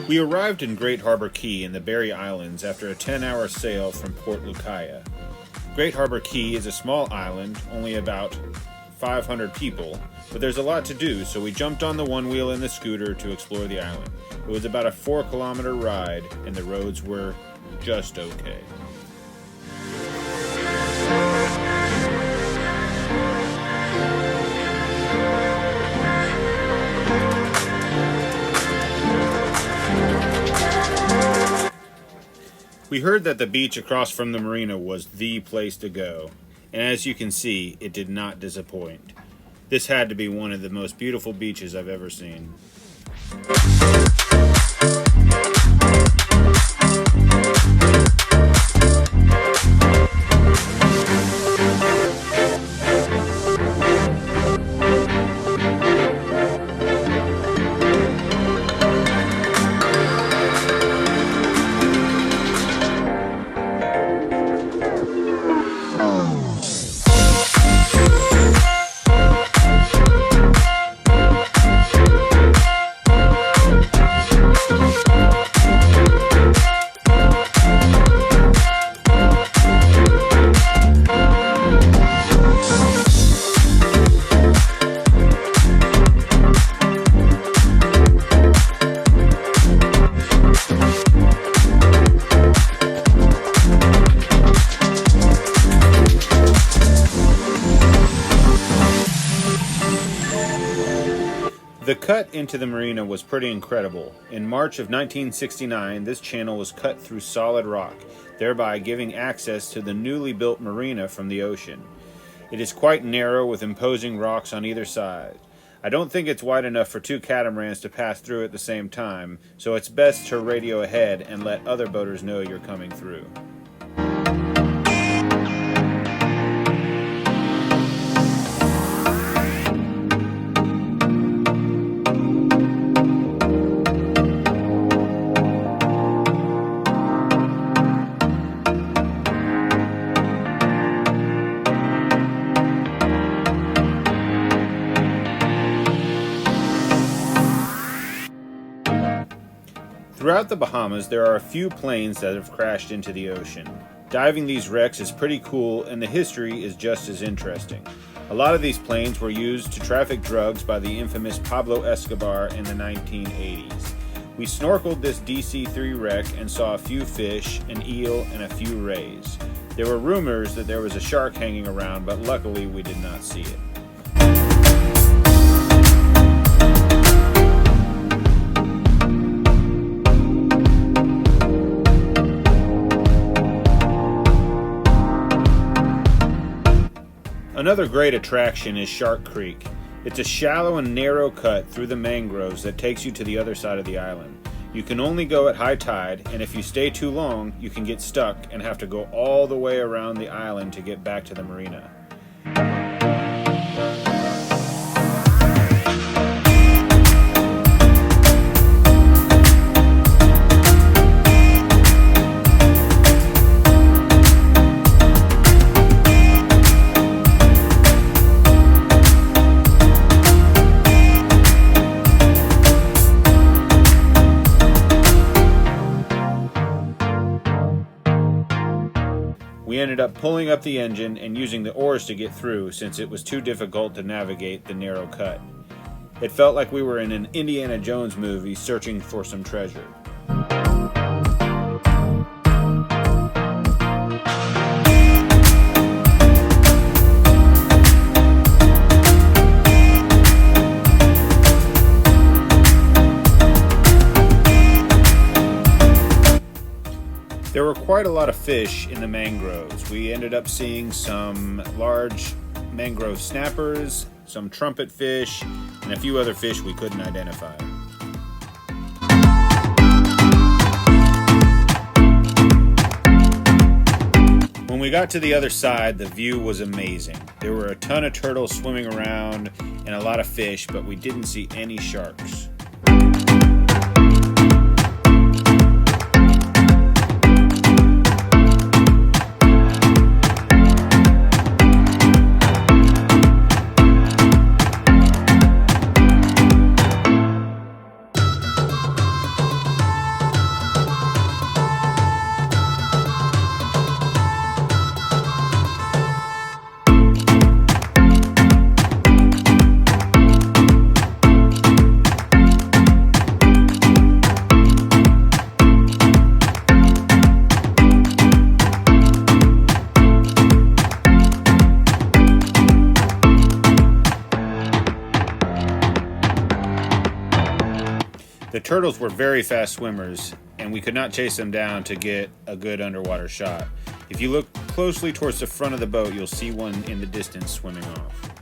We arrived in Great Harbor Cay in the Berry Islands after a 10-hour sail from Port Lucaya. Great Harbor Cay is a small island, only about 500 people, but there's a lot to do, so we jumped on the Onewheel and the scooter to explore the island. It was about a 4-kilometer ride, and the roads were just okay. We heard that the beach across from the marina was the place to go, and as you can see, it did not disappoint. This had to be one of the most beautiful beaches I've ever seen. The cut into the marina was pretty incredible. In March of 1969, this channel was cut through solid rock, thereby giving access to the newly built marina from the ocean. It is quite narrow with imposing rocks on either side. I don't think it's wide enough for 2 catamarans to pass through at the same time, so it's best to radio ahead and let other boaters know you're coming through. Throughout the Bahamas, there are a few planes that have crashed into the ocean. Diving these wrecks is pretty cool, and the history is just as interesting. A lot of these planes were used to traffic drugs by the infamous Pablo Escobar in the 1980s. We snorkeled this DC-3 wreck and saw a few fish, an eel, and a few rays. There were rumors that there was a shark hanging around, but luckily we did not see it. Another great attraction is Shark Creek. It's a shallow and narrow cut through the mangroves that takes you to the other side of the island. You can only go at high tide, and if you stay too long, you can get stuck and have to go all the way around the island to get back to the marina. We ended up pulling up the engine and using the oars to get through since it was too difficult to navigate the narrow cut. It felt like we were in an Indiana Jones movie searching for some treasure. There were quite a lot of fish in the mangroves. We ended up seeing some large mangrove snappers, some trumpet fish, and a few other fish we couldn't identify. When we got to the other side, the view was amazing. There were a ton of turtles swimming around and a lot of fish, but we didn't see any sharks. The turtles were very fast swimmers, and we could not chase them down to get a good underwater shot. If you look closely towards the front of the boat, you'll see one in the distance swimming off.